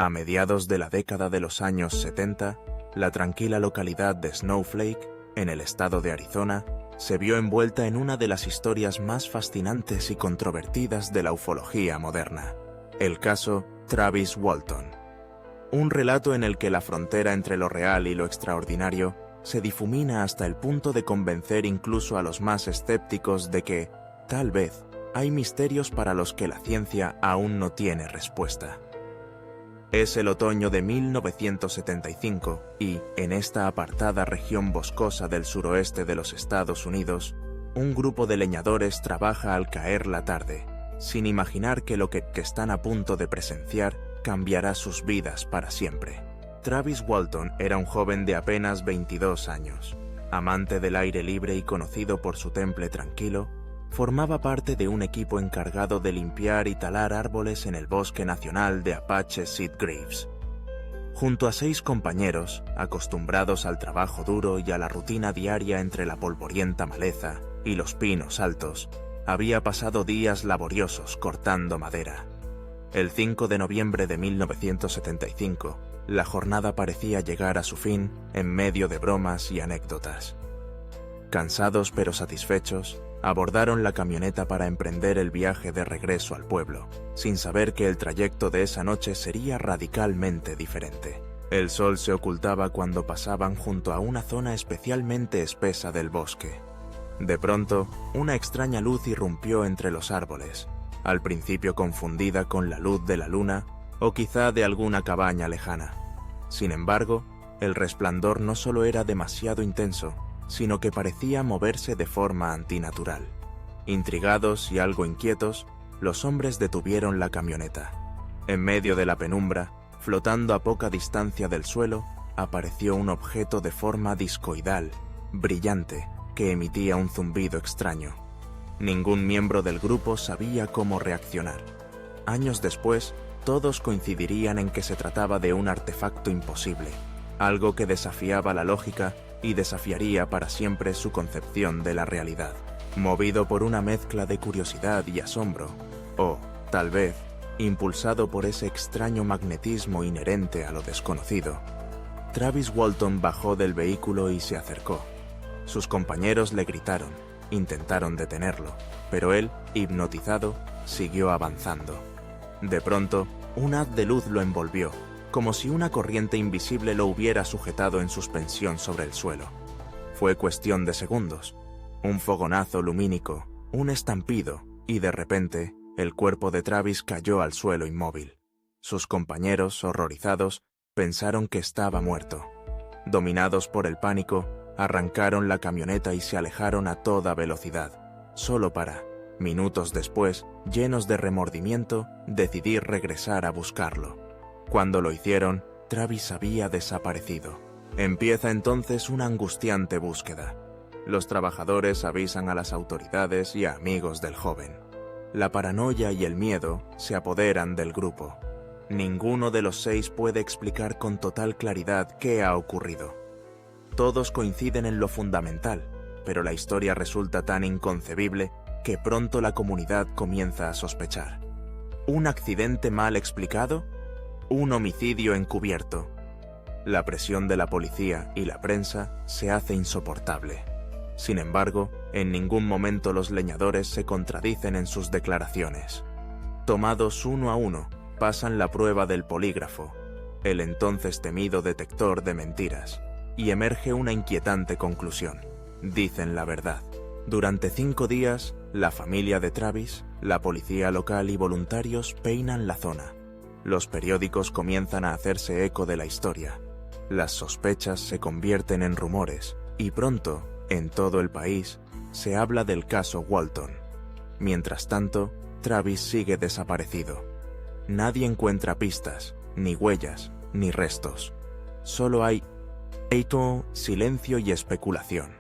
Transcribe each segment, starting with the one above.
A mediados de la década de los años 70, la tranquila localidad de Snowflake, en el estado de Arizona, se vio envuelta en una de las historias más fascinantes y controvertidas de la ufología moderna, el caso Travis Walton. Un relato en el que la frontera entre lo real y lo extraordinario se difumina hasta el punto de convencer incluso a los más escépticos de que, tal vez, hay misterios para los que la ciencia aún no tiene respuesta. Es el otoño de 1975 y, en esta apartada región boscosa del suroeste de los Estados Unidos, un grupo de leñadores trabaja al caer la tarde, sin imaginar que lo que están a punto de presenciar cambiará sus vidas para siempre. Travis Walton era un joven de apenas 22 años, amante del aire libre y conocido por su temple tranquilo. Formaba parte de un equipo encargado de limpiar y talar árboles en el Bosque Nacional de Apache Sitgreaves. Junto a 6 compañeros, acostumbrados al trabajo duro y a la rutina diaria entre la polvorienta maleza y los pinos altos, había pasado días laboriosos cortando madera. El 5 de noviembre de 1975, la jornada parecía llegar a su fin en medio de bromas y anécdotas. Cansados pero satisfechos, abordaron la camioneta para emprender el viaje de regreso al pueblo, sin saber que el trayecto de esa noche sería radicalmente diferente. El sol se ocultaba cuando pasaban junto a una zona especialmente espesa del bosque. De pronto, una extraña luz irrumpió entre los árboles, al principio confundida con la luz de la luna o quizá de alguna cabaña lejana. Sin embargo, el resplandor no solo era demasiado intenso, sino que parecía moverse de forma antinatural. Intrigados y algo inquietos, los hombres detuvieron la camioneta. En medio de la penumbra, flotando a poca distancia del suelo, apareció un objeto de forma discoidal, brillante, que emitía un zumbido extraño. Ningún miembro del grupo sabía cómo reaccionar. Años después, todos coincidirían en que se trataba de un artefacto imposible, algo que desafiaba la lógica y desafiaría para siempre su concepción de la realidad. Movido por una mezcla de curiosidad y asombro, o, tal vez, impulsado por ese extraño magnetismo inherente a lo desconocido, Travis Walton bajó del vehículo y se acercó. Sus compañeros le gritaron, intentaron detenerlo, pero él, hipnotizado, siguió avanzando. De pronto, un haz de luz lo envolvió, como si una corriente invisible lo hubiera sujetado en suspensión sobre el suelo. Fue cuestión de segundos. Un fogonazo lumínico, un estampido, y de repente, el cuerpo de Travis cayó al suelo inmóvil. Sus compañeros, horrorizados, pensaron que estaba muerto. Dominados por el pánico, arrancaron la camioneta y se alejaron a toda velocidad, solo para, minutos después, llenos de remordimiento, decidir regresar a buscarlo. Cuando lo hicieron, Travis había desaparecido. Empieza entonces una angustiante búsqueda. Los trabajadores avisan a las autoridades y a amigos del joven. La paranoia y el miedo se apoderan del grupo. Ninguno de los 6 puede explicar con total claridad qué ha ocurrido. Todos coinciden en lo fundamental, pero la historia resulta tan inconcebible que pronto la comunidad comienza a sospechar. ¿Un accidente mal explicado? ¿Un homicidio encubierto? La presión de la policía y la prensa se hace insoportable. Sin embargo, en ningún momento los leñadores se contradicen en sus declaraciones. Tomados uno a uno, pasan la prueba del polígrafo, el entonces temido detector de mentiras, y emerge una inquietante conclusión. Dicen la verdad. Durante 5 días, la familia de Travis, la policía local y voluntarios peinan la zona. Los periódicos comienzan a hacerse eco de la historia. Las sospechas se convierten en rumores y pronto, en todo el país, se habla del caso Walton. Mientras tanto, Travis sigue desaparecido. Nadie encuentra pistas, ni huellas, ni restos. Solo hay silencio y especulación.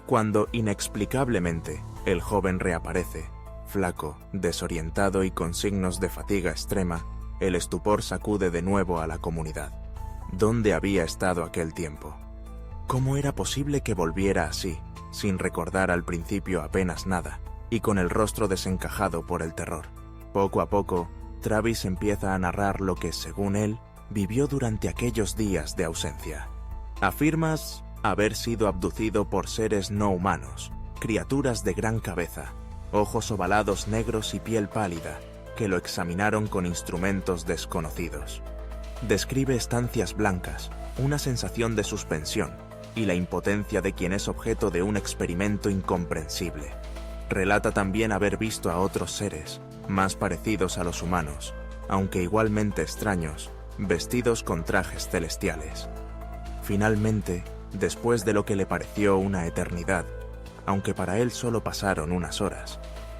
Cuando, inexplicablemente, el joven reaparece, flaco, desorientado y con signos de fatiga extrema, el estupor sacude de nuevo a la comunidad. ¿Dónde había estado aquel tiempo? ¿Cómo era posible que volviera así, sin recordar al principio apenas nada, y con el rostro desencajado por el terror? Poco a poco, Travis empieza a narrar lo que, según él, vivió durante aquellos días de ausencia. Afirmas haber sido abducido por seres no humanos, criaturas de gran cabeza, ojos ovalados negros y piel pálida, que lo examinaron con instrumentos desconocidos. Describe estancias blancas, una sensación de suspensión y la impotencia de quien es objeto de un experimento incomprensible. Relata también haber visto a otros seres, más parecidos a los humanos, aunque igualmente extraños, vestidos con trajes celestiales. Finalmente, después de lo que le pareció una eternidad, aunque para él solo pasaron unas horas,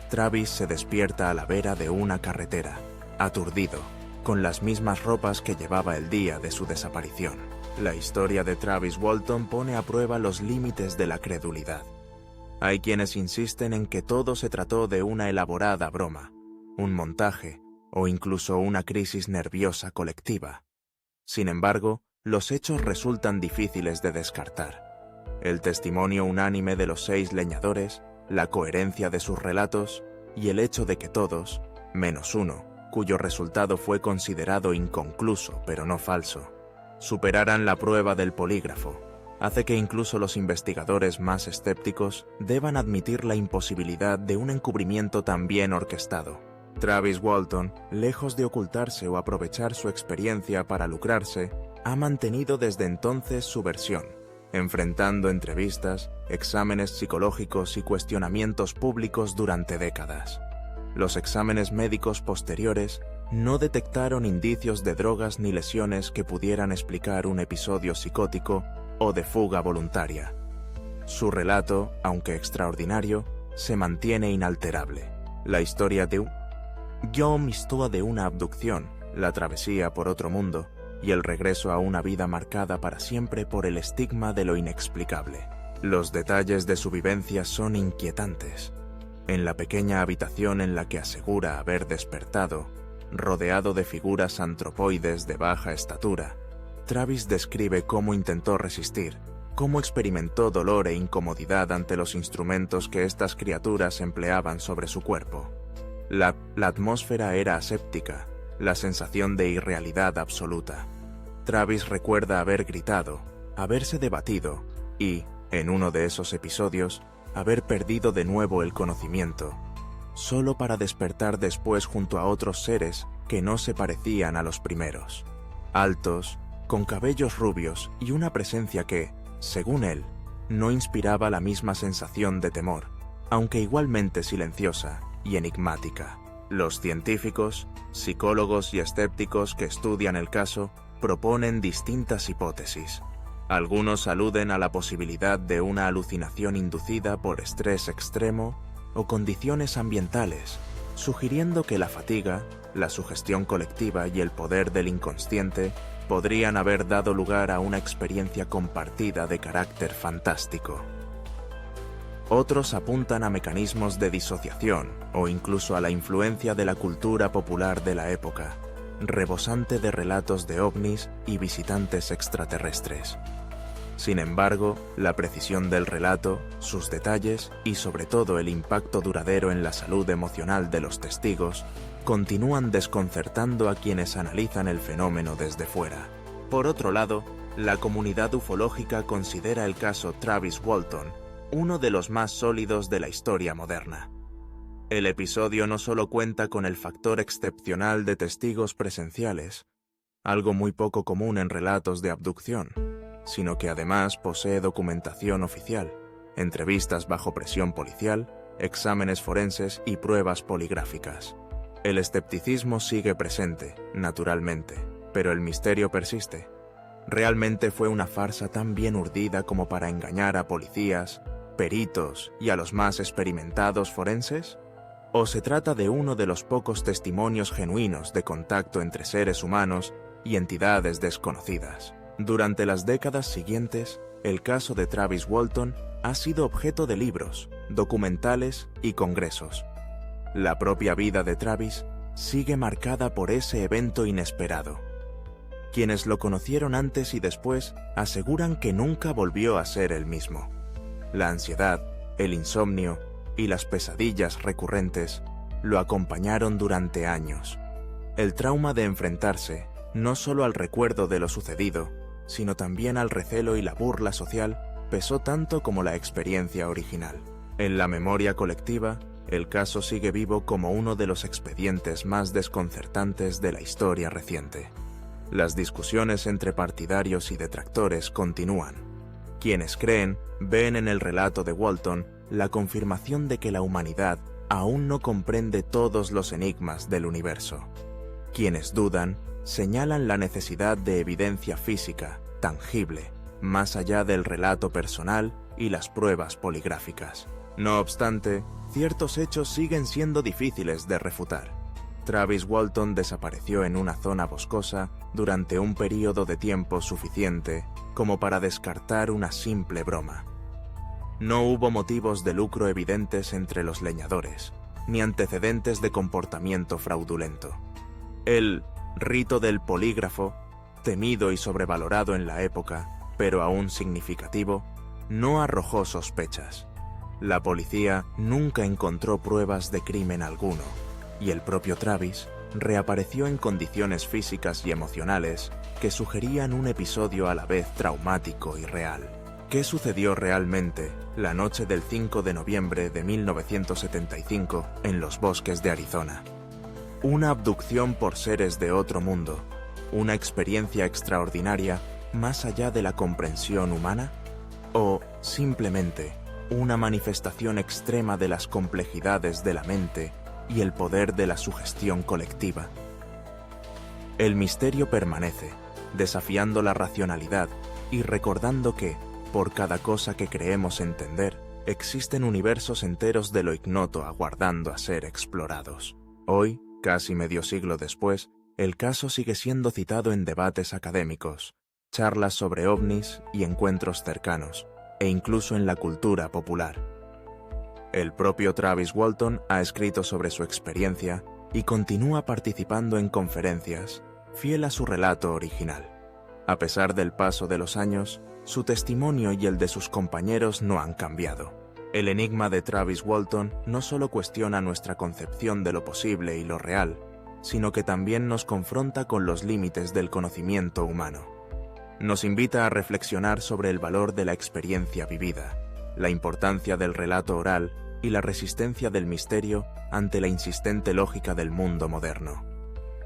Travis se despierta a la vera de una carretera, aturdido, con las mismas ropas que llevaba el día de su desaparición. La historia de Travis Walton pone a prueba los límites de la credulidad. Hay quienes insisten en que todo se trató de una elaborada broma, un montaje o incluso una crisis nerviosa colectiva. Sin embargo, los hechos resultan difíciles de descartar. El testimonio unánime de los 6 leñadores, la coherencia de sus relatos y el hecho de que todos, menos uno, cuyo resultado fue considerado inconcluso pero no falso, superaran la prueba del polígrafo, hace que incluso los investigadores más escépticos deban admitir la imposibilidad de un encubrimiento tan bien orquestado. Travis Walton, lejos de ocultarse o aprovechar su experiencia para lucrarse, ha mantenido desde entonces su versión, enfrentando entrevistas, exámenes psicológicos y cuestionamientos públicos durante décadas. Los exámenes médicos posteriores no detectaron indicios de drogas ni lesiones que pudieran explicar un episodio psicótico o de fuga voluntaria. Su relato, aunque extraordinario, se mantiene inalterable. La historia de una abducción, la travesía por otro mundo y el regreso a una vida marcada para siempre por el estigma de lo inexplicable. Los detalles de su vivencia son inquietantes. En la pequeña habitación en la que asegura haber despertado, rodeado de figuras antropoides de baja estatura, Travis describe cómo intentó resistir, cómo experimentó dolor e incomodidad ante los instrumentos que estas criaturas empleaban sobre su cuerpo. La atmósfera era aséptica, la sensación de irrealidad absoluta. Travis recuerda haber gritado, haberse debatido y, en uno de esos episodios, haber perdido de nuevo el conocimiento, solo para despertar después junto a otros seres que no se parecían a los primeros. Altos, con cabellos rubios y una presencia que, según él, no inspiraba la misma sensación de temor, aunque igualmente silenciosa y enigmática. Los científicos, psicólogos y escépticos que estudian el caso proponen distintas hipótesis. Algunos aluden a la posibilidad de una alucinación inducida por estrés extremo o condiciones ambientales, sugiriendo que la fatiga, la sugestión colectiva y el poder del inconsciente podrían haber dado lugar a una experiencia compartida de carácter fantástico. Otros apuntan a mecanismos de disociación o incluso a la influencia de la cultura popular de la época, rebosante de relatos de ovnis y visitantes extraterrestres. Sin embargo, la precisión del relato, sus detalles y sobre todo el impacto duradero en la salud emocional de los testigos continúan desconcertando a quienes analizan el fenómeno desde fuera. Por otro lado, la comunidad ufológica considera el caso Travis Walton uno de los más sólidos de la historia moderna. El episodio no solo cuenta con el factor excepcional de testigos presenciales, algo muy poco común en relatos de abducción, sino que además posee documentación oficial, entrevistas bajo presión policial, exámenes forenses y pruebas poligráficas. El escepticismo sigue presente, naturalmente, pero el misterio persiste. ¿Realmente fue una farsa tan bien urdida como para engañar a policías, peritos y a los más experimentados forenses? ¿O se trata de uno de los pocos testimonios genuinos de contacto entre seres humanos y entidades desconocidas? Durante las décadas siguientes, el caso de Travis Walton ha sido objeto de libros, documentales y congresos. La propia vida de Travis sigue marcada por ese evento inesperado. Quienes lo conocieron antes y después aseguran que nunca volvió a ser el mismo. La ansiedad, el insomnio y las pesadillas recurrentes lo acompañaron durante años. El trauma de enfrentarse, no solo al recuerdo de lo sucedido, sino también al recelo y la burla social, pesó tanto como la experiencia original. En la memoria colectiva, el caso sigue vivo como uno de los expedientes más desconcertantes de la historia reciente. Las discusiones entre partidarios y detractores continúan. Quienes creen ven en el relato de Walton la confirmación de que la humanidad aún no comprende todos los enigmas del universo. Quienes dudan señalan la necesidad de evidencia física, tangible, más allá del relato personal y las pruebas poligráficas. No obstante, ciertos hechos siguen siendo difíciles de refutar. Travis Walton desapareció en una zona boscosa durante un período de tiempo suficiente como para descartar una simple broma. No hubo motivos de lucro evidentes entre los leñadores, ni antecedentes de comportamiento fraudulento. El rito del polígrafo, temido y sobrevalorado en la época, pero aún significativo, no arrojó sospechas. La policía nunca encontró pruebas de crimen alguno, y el propio Travis reapareció en condiciones físicas y emocionales que sugerían un episodio a la vez traumático y real. ¿Qué sucedió realmente la noche del 5 de noviembre de 1975 en los bosques de Arizona? ¿Una abducción por seres de otro mundo? ¿Una experiencia extraordinaria más allá de la comprensión humana? ¿O simplemente una manifestación extrema de las complejidades de la mente y el poder de la sugestión colectiva? El misterio permanece, desafiando la racionalidad y recordando que, por cada cosa que creemos entender, existen universos enteros de lo ignoto aguardando a ser explorados. Hoy, casi medio siglo después, el caso sigue siendo citado en debates académicos, charlas sobre ovnis y encuentros cercanos, e incluso en la cultura popular. El propio Travis Walton ha escrito sobre su experiencia y continúa participando en conferencias, fiel a su relato original. A pesar del paso de los años, su testimonio y el de sus compañeros no han cambiado. El enigma de Travis Walton no solo cuestiona nuestra concepción de lo posible y lo real, sino que también nos confronta con los límites del conocimiento humano. Nos invita a reflexionar sobre el valor de la experiencia vivida, la importancia del relato oral y la resistencia del misterio ante la insistente lógica del mundo moderno.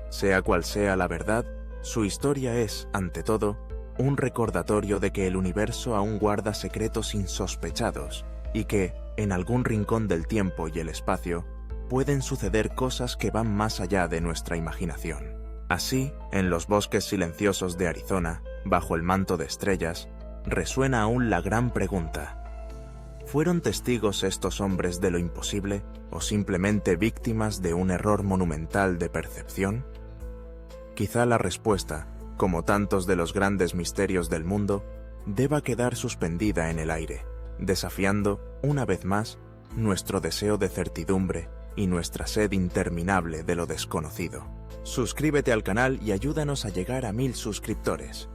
Sea cual sea la verdad, su historia es, ante todo, un recordatorio de que el universo aún guarda secretos insospechados y que, en algún rincón del tiempo y el espacio, pueden suceder cosas que van más allá de nuestra imaginación. Así, en los bosques silenciosos de Arizona, bajo el manto de estrellas, resuena aún la gran pregunta: ¿fueron testigos estos hombres de lo imposible o simplemente víctimas de un error monumental de percepción? Quizá la respuesta, como tantos de los grandes misterios del mundo, deba quedar suspendida en el aire, desafiando, una vez más, nuestro deseo de certidumbre y nuestra sed interminable de lo desconocido. Suscríbete al canal y ayúdanos a llegar a 1000 suscriptores.